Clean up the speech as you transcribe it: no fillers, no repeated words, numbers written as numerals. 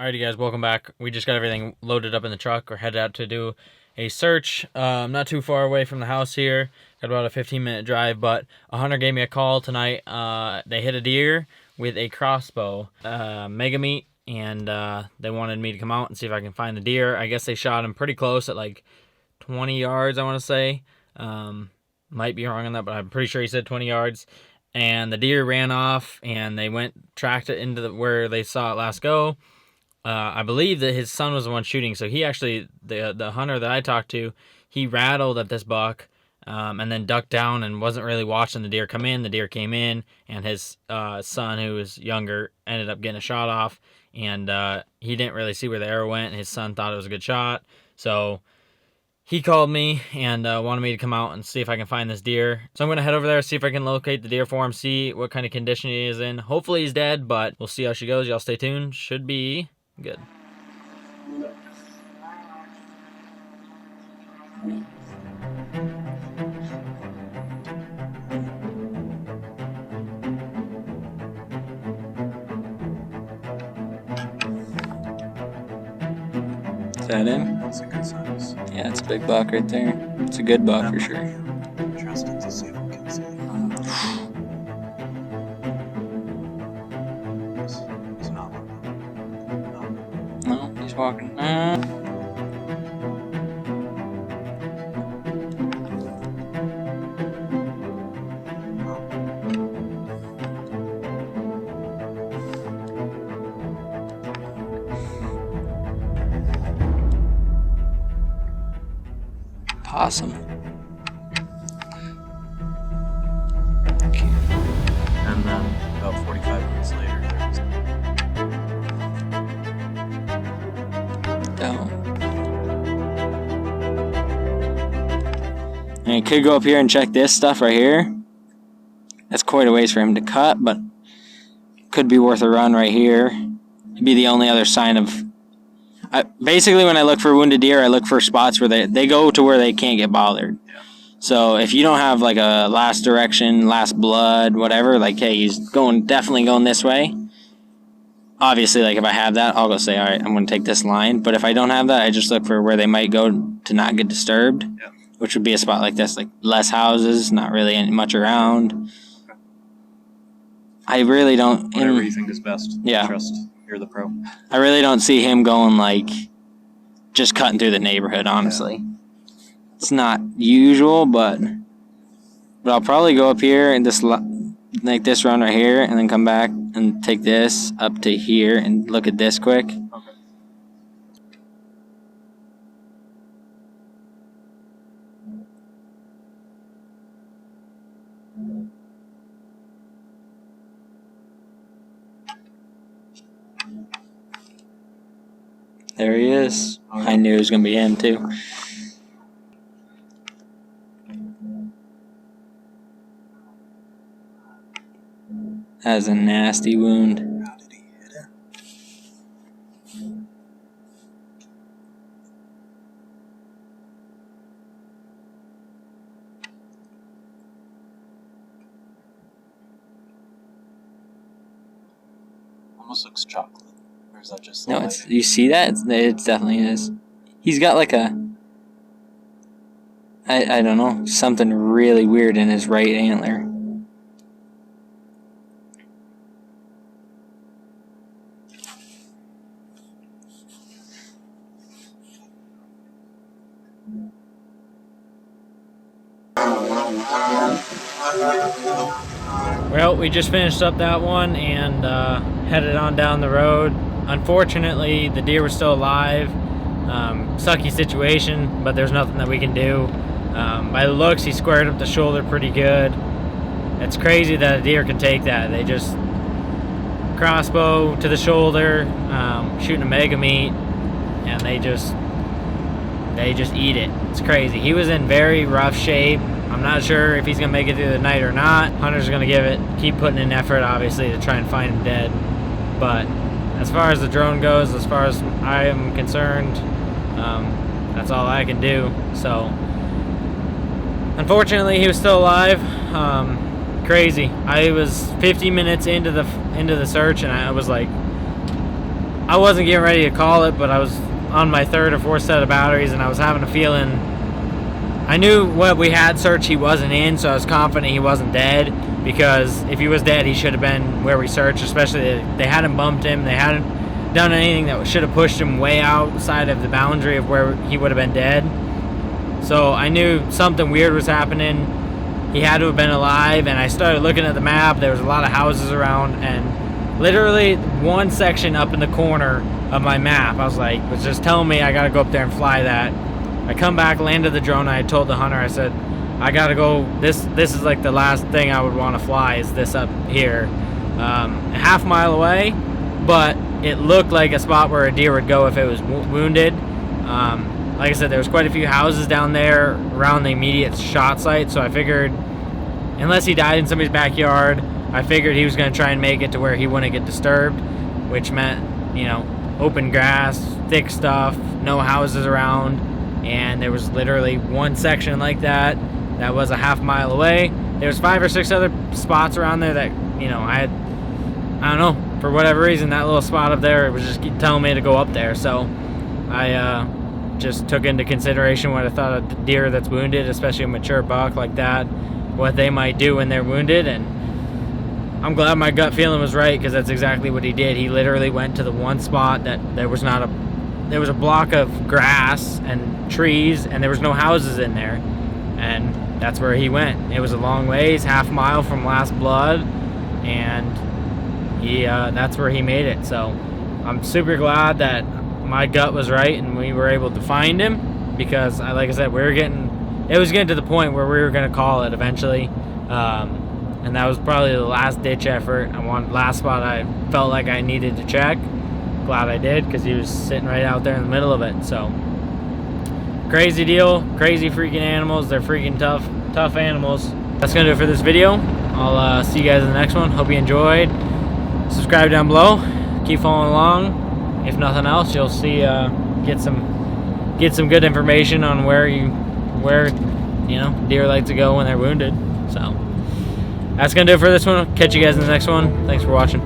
Alrighty guys, welcome back. We just got everything loaded up in the truck. We're headed out to do a search. Not too far away from the house here. Got about a 15-minute drive, but a hunter gave me a call tonight. They hit a deer with a crossbow, mega meat, and they wanted me to come out and see if I can find the deer. I guess they shot him pretty close at like 20 yards, I want to say. Might be wrong on that, but I'm pretty sure he said 20 yards. And the deer ran off, and they tracked it into where they saw it last go. I believe that his son was the one shooting, so he actually, the hunter that I talked to, he rattled at this buck, and then ducked down and wasn't really watching the deer come in. The deer came in, and his son, who was younger, ended up getting a shot off, and he didn't really see where the arrow went, and his son thought it was a good shot, so he called me and wanted me to come out and see if I can find this deer. So I'm going to head over there, see if I can locate the deer for him, see what kind of condition he is in. Hopefully he's dead, but we'll see how she goes. Y'all stay tuned. Should be good. Is that him? That's a good size. Yeah, it's a big buck right there. It's a good buck for sure. Interested to see if we can see. He's not looking. No, he's walking. Possum. Okay. And then about 45 minutes later, there's Down. And he could go up here and check this stuff right here. That's quite a ways for him to cut, but could be worth a run right here. It'd be the only other sign of... basically, when I look for wounded deer, I look for spots where they go to where they can't get bothered. Yeah. So if you don't have like a last direction, last blood, whatever, like, hey, he's definitely going this way. Obviously, like if I have that, I'll go say, all right, I'm going to take this line. But if I don't have that, I just look for where they might go to not get disturbed, which would be a spot like this, like less houses, not really much around. Okay. I really don't... Whatever you think is best. Yeah. Trust you're the pro. I really don't see him going like just cutting through the neighborhood, honestly. Yeah. It's not usual, but I'll probably go up here and just like this run right here and then come back and take this up to here and look at this quick. Okay. There he is. I knew it was going to be him, too. That is a nasty wound. How did he hit it? Almost looks chocolate. Or is that just No, you see that? It definitely is. He's got like a... I don't know. Something really weird in his right antler. Well, we just finished up that one and headed on down the road. Unfortunately, the deer was still alive. Sucky situation, but there's nothing that we can do. By the looks, he squared up the shoulder pretty good. It's crazy that a deer can take that. They just crossbow to the shoulder, shooting a mega meat, and they just eat it. It's crazy. He was in very rough shape. I'm not sure if he's gonna make it through the night or not. Hunter's gonna keep putting in effort, obviously, to try and find him dead. But as far as the drone goes, as far as I am concerned, that's all I can do. So, unfortunately, he was still alive. Crazy. I was 50 minutes into the search, and I was like, I wasn't getting ready to call it, but I was on my 3rd or 4th set of batteries, and I was having a feeling. I knew what we had searched he wasn't in, so I was confident he wasn't dead, because if he was dead, he should have been where we searched, especially they hadn't bumped him, they hadn't done anything that should have pushed him way outside of the boundary of where he would have been dead. So I knew something weird was happening. He had to have been alive, and I started looking at the map. There was a lot of houses around, and literally one section up in the corner of my map, I was just telling me I gotta go up there and fly that. I come back, landed the drone, I told the hunter, I said, I gotta go, this is like the last thing I would want to fly, is this up here. A half mile away, but it looked like a spot where a deer would go if it was wounded. Like I said, there was quite a few houses down there around the immediate shot site, so I figured, unless he died in somebody's backyard, I figured he was going to try and make it to where he wouldn't get disturbed, which meant, you know, open grass, thick stuff, no houses around, and there was literally one section like that was a half mile away. There was 5 or 6 other spots around there that, you know, I don't know, for whatever reason, that little spot up there, it was just telling me to go up there, so I just took into consideration what I thought of the deer that's wounded, especially a mature buck like that, what they might do when they're wounded, and I'm glad my gut feeling was right, because that's exactly what he did. He literally went to the one spot that there was a block of grass and trees, and there was no houses in there, and that's where he went. It was a long ways, half mile from last blood, and that's where he made it. So I'm super glad that my gut was right and we were able to find him, because like I said, it was getting to the point where we were going to call it eventually, and that was probably the last ditch effort. Last spot I felt like I needed to check. Glad I did, because he was sitting right out there in the middle of it. So crazy deal, crazy freaking animals. They're freaking tough animals. That's gonna do it for this video. I'll see you guys in the next one. Hope you enjoyed. Subscribe down below, keep following along. If nothing else, you'll see get some good information on where deer like to go when they're wounded. So that's gonna do it for this one. Catch you guys in the next one. Thanks for watching.